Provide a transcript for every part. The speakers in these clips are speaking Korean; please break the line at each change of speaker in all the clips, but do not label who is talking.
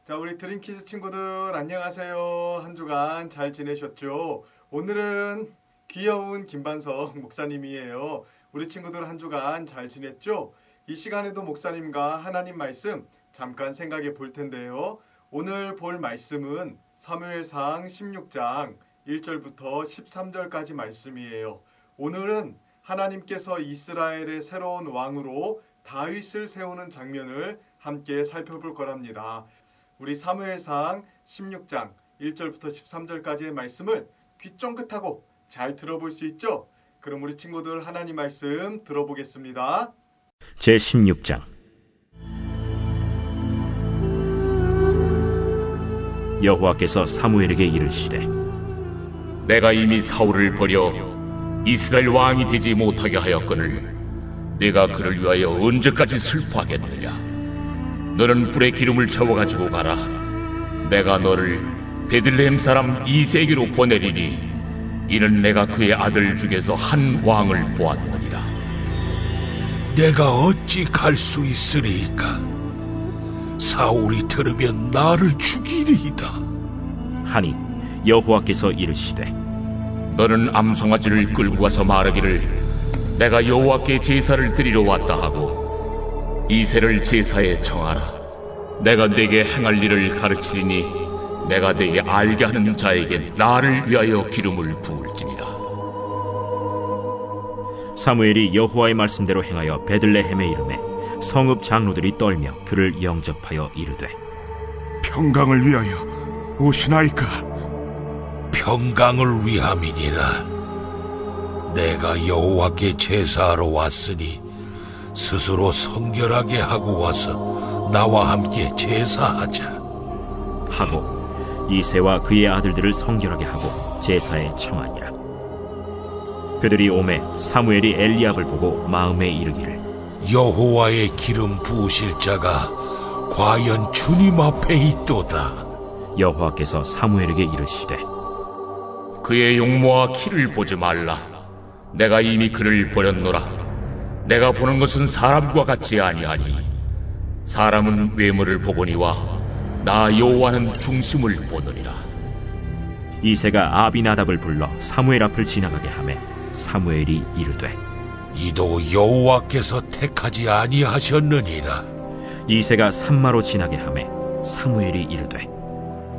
자, 우리 드림키즈 친구들 안녕하세요. 한 주간 잘 지내셨죠? 오늘은 귀여운 김반석 목사님이에요. 우리 친구들 한 주간 잘 지냈죠? 이 시간에도 목사님과 하나님 말씀 잠깐 생각해 볼 텐데요. 오늘 볼 말씀은 사무엘상 16장 1절부터 13절까지 말씀이에요. 오늘은 하나님께서 이스라엘의 새로운 왕으로 다윗을 세우는 장면을 함께 살펴볼 거랍니다. 우리 사무엘상 16장 1절부터 13절까지의 말씀을 귀 쫑긋하고 잘 들어볼 수 있죠? 그럼 우리 친구들 하나님 말씀 들어보겠습니다.
제16장. 여호와께서 사무엘에게 이르시되
내가 이미 사울을 버려 이스라엘 왕이 되지 못하게 하였거늘 내가 그를 위하여 언제까지 슬퍼하겠느냐. 너는 불에 기름을 채워가지고 가라. 내가 너를 베들레헴 사람 이새에게로 보내리니 이는 내가 그의 아들 중에서 한 왕을 보았느니라.
내가 어찌 갈 수 있으리이까? 사울이 들으면 나를 죽이리이다.
하니 여호와께서 이르시되
너는 암송아지를 끌고 가서 말하기를 내가 여호와께 제사를 드리러 왔다 하고 이새를 제사에 청하라. 내가 네게 행할 일을 가르치리니 내가 네게 알게 하는 자에겐 나를 위하여 기름을 부을지니라.
사무엘이 여호와의 말씀대로 행하여 베들레헴에 이르매 성읍 장로들이 떨며 그를 영접하여 이르되
평강을 위하여 오시나이까?
평강을 위함이니라. 내가 여호와께 제사하러 왔으니 스스로 성결하게 하고 와서 나와 함께 제사하자
하고 이새와 그의 아들들을 성결하게 하고 제사에 청하니라. 그들이 오매 사무엘이 엘리압을 보고 마음에 이르기를
여호와의 기름 부으실 자가 과연 주님 앞에 있도다.
여호와께서 사무엘에게 이르시되
그의 용모와 키를 보지 말라. 내가 이미 그를 버렸노라. 내가 보는 것은 사람과 같지 아니하니 사람은 외모를 보거니와 나 여호와는 중심을 보느니라.
이새가 아비나답을 불러 사무엘 앞을 지나가게 하매 사무엘이 이르되
이도 여호와께서 택하지 아니하셨느니라.
이새가 산마로 지나게 하매 사무엘이 이르되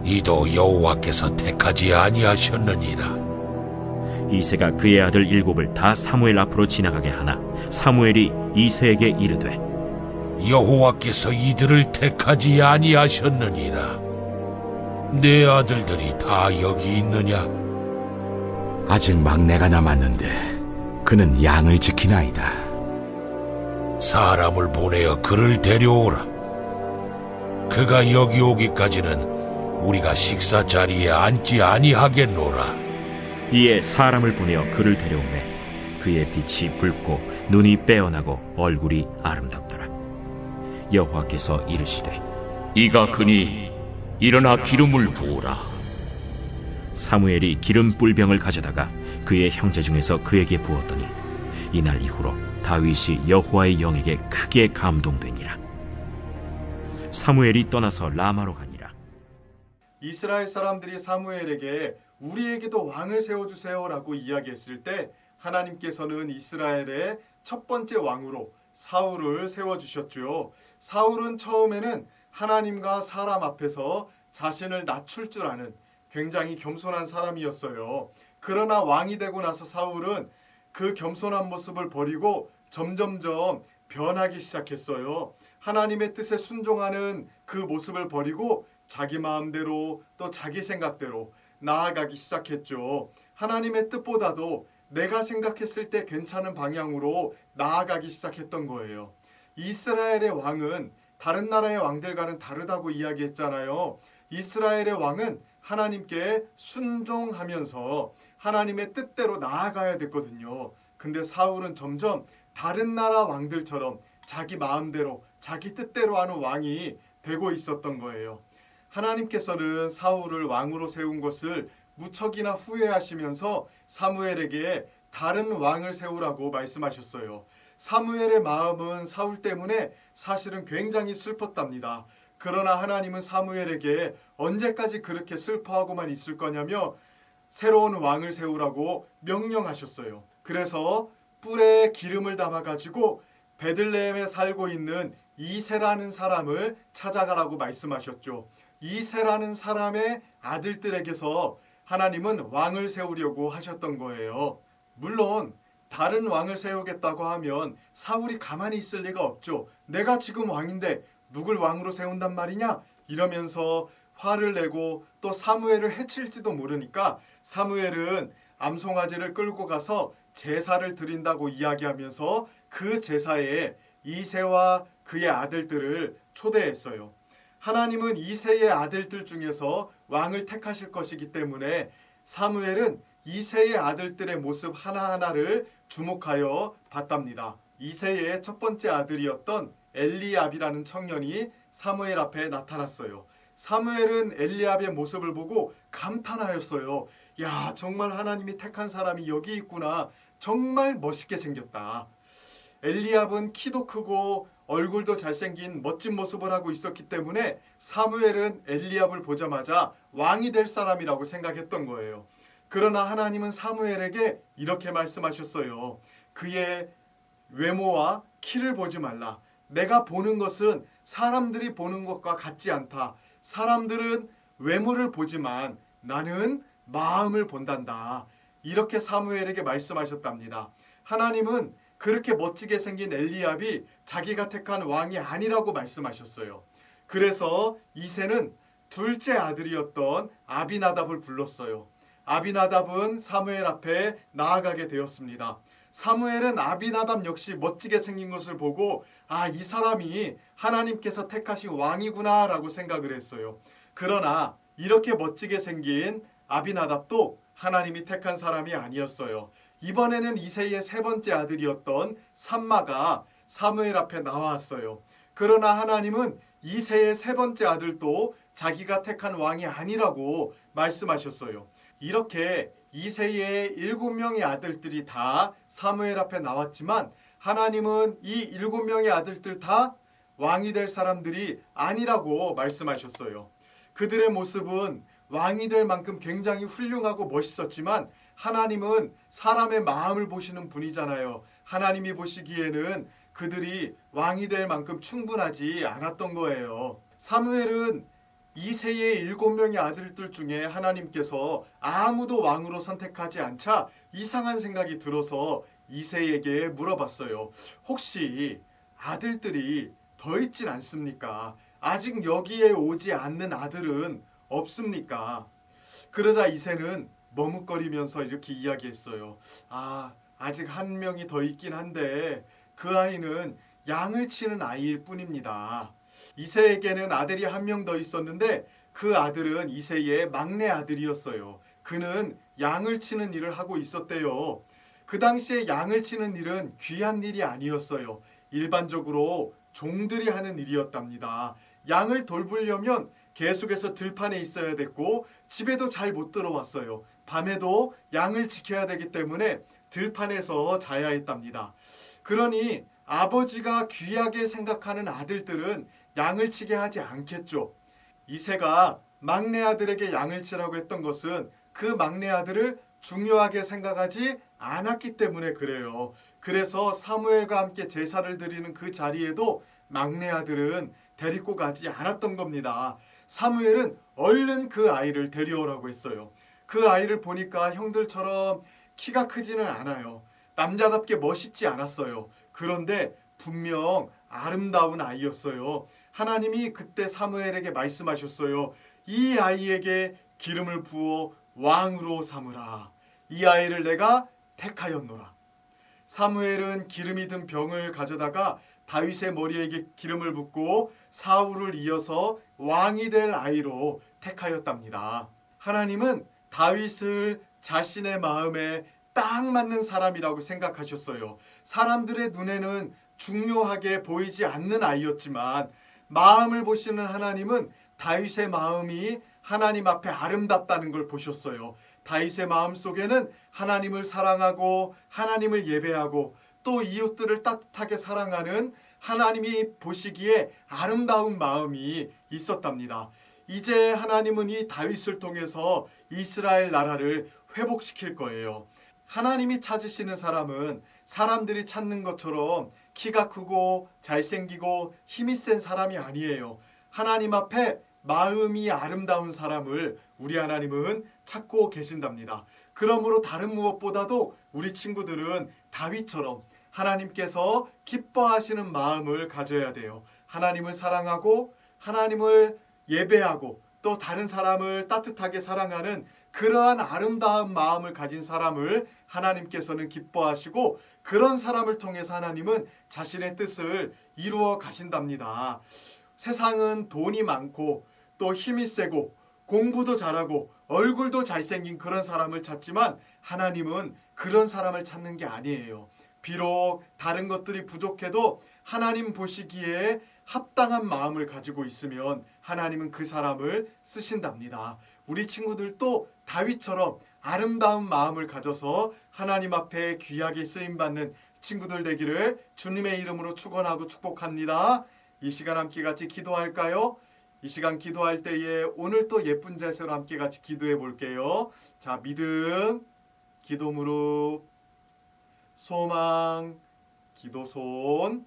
이도 여호와께서 택하지 아니하셨느니라.
이새가 그의 아들 7을 다 사무엘 앞으로 지나가게 하나 사무엘이 이새에게 이르되
여호와께서 이들을 택하지 아니하셨느니라. 내 아들들이 다 여기 있느냐?
아직 막내가 남았는데 그는 양을 지키나이다.
사람을 보내어 그를 데려오라. 그가 여기 오기까지는 우리가 식사 자리에 앉지 아니하겠노라.
이에 사람을 보내어 그를 데려오매 그의 빛이 붉고 눈이 빼어나고 얼굴이 아름답더라. 여호와께서 이르시되
이가 그니 일어나 기름을 부으라.
사무엘이 기름 뿔병을 가져다가 그의 형제 중에서 그에게 부었더니 이날 이후로 다윗이 여호와의 영에게 크게 감동되니라. 사무엘이 떠나서 라마로 가니라.
이스라엘 사람들이 사무엘에게 우리에게도 왕을 세워주세요라고 이야기했을 때 하나님께서는 이스라엘의 첫 번째 왕으로 사울을 세워주셨죠. 사울은 처음에는 하나님과 사람 앞에서 자신을 낮출 줄 아는 굉장히 겸손한 사람이었어요. 그러나 왕이 되고 나서 사울은 그 겸손한 모습을 버리고 점점점 변하기 시작했어요. 하나님의 뜻에 순종하는 그 모습을 버리고 자기 마음대로 또 자기 생각대로 나아가기 시작했죠. 하나님의 뜻보다도 내가 생각했을 때 괜찮은 방향으로 나아가기 시작했던 거예요. 이스라엘의 왕은 다른 나라의 왕들과는 다르다고 이야기했잖아요. 이스라엘의 왕은 하나님께 순종하면서 하나님의 뜻대로 나아가야 됐거든요. 근데 사울은 점점 다른 나라 왕들처럼 자기 마음대로 자기 뜻대로 하는 왕이 되고 있었던 거예요. 하나님께서는 사울을 왕으로 세운 것을 무척이나 후회하시면서 사무엘에게 다른 왕을 세우라고 말씀하셨어요. 사무엘의 마음은 사울 때문에 사실은 굉장히 슬펐답니다. 그러나 하나님은 사무엘에게 언제까지 그렇게 슬퍼하고만 있을 거냐며 새로운 왕을 세우라고 명령하셨어요. 그래서 뿔에 기름을 담아가지고 베들레헴에 살고 있는 이새라는 사람을 찾아가라고 말씀하셨죠. 이새라는 사람의 아들들에게서 하나님은 왕을 세우려고 하셨던 거예요. 물론 다른 왕을 세우겠다고 하면 사울이 가만히 있을 리가 없죠. 내가 지금 왕인데 누굴 왕으로 세운단 말이냐? 이러면서 화를 내고 또 사무엘을 해칠지도 모르니까 사무엘은 암송아지를 끌고 가서 제사를 드린다고 이야기하면서 그 제사에 이새와 그의 아들들을 초대했어요. 하나님은 이새의 아들들 중에서 왕을 택하실 것이기 때문에 사무엘은 이새의 아들들의 모습 하나하나를 주목하여 봤답니다. 이새의 첫 번째 아들이었던 엘리압이라는 청년이 사무엘 앞에 나타났어요. 사무엘은 엘리압의 모습을 보고 감탄하였어요. 야, 정말 하나님이 택한 사람이 여기 있구나. 정말 멋있게 생겼다. 엘리압은 키도 크고 얼굴도 잘생긴 멋진 모습을 하고 있었기 때문에 사무엘은 엘리압을 보자마자 왕이 될 사람이라고 생각했던 거예요. 그러나 하나님은 사무엘에게 이렇게 말씀하셨어요. 그의 외모와 키를 보지 말라. 내가 보는 것은 사람들이 보는 것과 같지 않다. 사람들은 외모를 보지만 나는 마음을 본단다. 이렇게 사무엘에게 말씀하셨답니다. 하나님은 그렇게 멋지게 생긴 엘리압이 자기가 택한 왕이 아니라고 말씀하셨어요. 그래서 이새는 둘째 아들이었던 아비나답을 불렀어요. 아비나답은 사무엘 앞에 나아가게 되었습니다. 사무엘은 아비나답 역시 멋지게 생긴 것을 보고 이 사람이 하나님께서 택하신 왕이구나 라고 생각을 했어요. 그러나 이렇게 멋지게 생긴 아비나답도 하나님이 택한 사람이 아니었어요. 이번에는 이새의 세 번째 아들이었던 삼마가 사무엘 앞에 나왔어요. 그러나 하나님은 이새의 세 번째 아들도 자기가 택한 왕이 아니라고 말씀하셨어요. 이렇게 이새의 7명의 아들들이 다 사무엘 앞에 나왔지만 하나님은 이 7명의 아들들 다 왕이 될 사람들이 아니라고 말씀하셨어요. 그들의 모습은 왕이 될 만큼 굉장히 훌륭하고 멋있었지만 하나님은 사람의 마음을 보시는 분이잖아요. 하나님이 보시기에는 그들이 왕이 될 만큼 충분하지 않았던 거예요. 사무엘은 이새의 7명의 아들들 중에 하나님께서 아무도 왕으로 선택하지 않자 이상한 생각이 들어서 이새에게 물어봤어요. 혹시 아들들이 더 있진 않습니까? 아직 여기에 오지 않는 아들은 없습니까? 그러자 이새는 머뭇거리면서 이렇게 이야기했어요. 아직 한 명이 더 있긴 한데 그 아이는 양을 치는 아이일 뿐입니다. 이새에게는 아들이 한 명 더 있었는데 그 아들은 이새의 막내 아들이었어요. 그는 양을 치는 일을 하고 있었대요. 그 당시에 양을 치는 일은 귀한 일이 아니었어요. 일반적으로 종들이 하는 일이었답니다. 양을 돌보려면 계속해서 들판에 있어야 됐고 집에도 잘 못 들어왔어요. 밤에도 양을 지켜야 되기 때문에 들판에서 자야 했답니다. 그러니 아버지가 귀하게 생각하는 아들들은 양을 치게 하지 않겠죠. 이새가 막내 아들에게 양을 치라고 했던 것은 그 막내 아들을 중요하게 생각하지 않았기 때문에 그래요. 그래서 사무엘과 함께 제사를 드리는 그 자리에도 막내 아들은 데리고 가지 않았던 겁니다. 사무엘은 얼른 그 아이를 데려오라고 했어요. 그 아이를 보니까 형들처럼 키가 크지는 않아요. 남자답게 멋있지 않았어요. 그런데 분명 아름다운 아이였어요. 하나님이 그때 사무엘에게 말씀하셨어요. 이 아이에게 기름을 부어 왕으로 삼으라. 이 아이를 내가 택하였노라. 사무엘은 기름이 든 병을 가져다가 다윗의 머리에 기름을 붓고 사울을 이어서 왕이 될 아이로 택하였답니다. 하나님은 다윗을 자신의 마음에 딱 맞는 사람이라고 생각하셨어요. 사람들의 눈에는 중요하게 보이지 않는 아이였지만 마음을 보시는 하나님은 다윗의 마음이 하나님 앞에 아름답다는 걸 보셨어요. 다윗의 마음 속에는 하나님을 사랑하고 하나님을 예배하고 또 이웃들을 따뜻하게 사랑하는 하나님이 보시기에 아름다운 마음이 있었답니다. 이제 하나님은 이 다윗을 통해서 이스라엘 나라를 회복시킬 거예요. 하나님이 찾으시는 사람은 사람들이 찾는 것처럼 키가 크고 잘생기고 힘이 센 사람이 아니에요. 하나님 앞에 마음이 아름다운 사람을 우리 하나님은 찾고 계신답니다. 그러므로 다른 무엇보다도 우리 친구들은 다윗처럼 하나님께서 기뻐하시는 마음을 가져야 돼요. 하나님을 사랑하고 하나님을 예배하고 또 다른 사람을 따뜻하게 사랑하는 그러한 아름다운 마음을 가진 사람을 하나님께서는 기뻐하시고 그런 사람을 통해서 하나님은 자신의 뜻을 이루어 가신답니다. 세상은 돈이 많고 또 힘이 세고 공부도 잘하고 얼굴도 잘생긴 그런 사람을 찾지만 하나님은 그런 사람을 찾는 게 아니에요. 비록 다른 것들이 부족해도 하나님 보시기에 합당한 마음을 가지고 있으면 하나님은 그 사람을 쓰신답니다. 우리 친구들도 다윗처럼 아름다운 마음을 가져서 하나님 앞에 귀하게 쓰임받는 친구들 되기를 주님의 이름으로 축원하고 축복합니다. 이 시간 함께 같이 기도할까요? 이 시간 기도할 때에 오늘 또 예쁜 자세로 함께 같이 기도해 볼게요. 자, 믿음, 기도 무릎, 소망, 기도 손,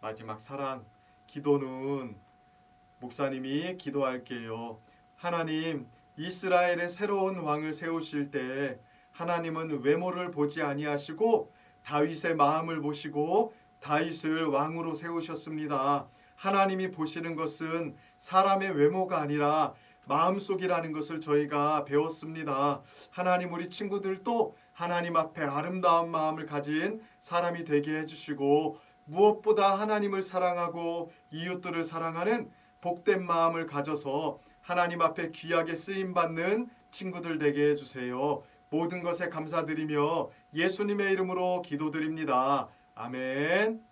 마지막 사랑, 기도는 목사님이 기도할게요. 하나님, 이스라엘의 새로운 왕을 세우실 때 하나님은 외모를 보지 아니하시고 다윗의 마음을 보시고 다윗을 왕으로 세우셨습니다. 하나님이 보시는 것은 사람의 외모가 아니라 마음속이라는 것을 저희가 배웠습니다. 하나님, 우리 친구들도 하나님 앞에 아름다운 마음을 가진 사람이 되게 해주시고 무엇보다 하나님을 사랑하고 이웃들을 사랑하는 복된 마음을 가져서 하나님 앞에 귀하게 쓰임받는 친구들 되게 해주세요. 모든 것에 감사드리며 예수님의 이름으로 기도드립니다. 아멘.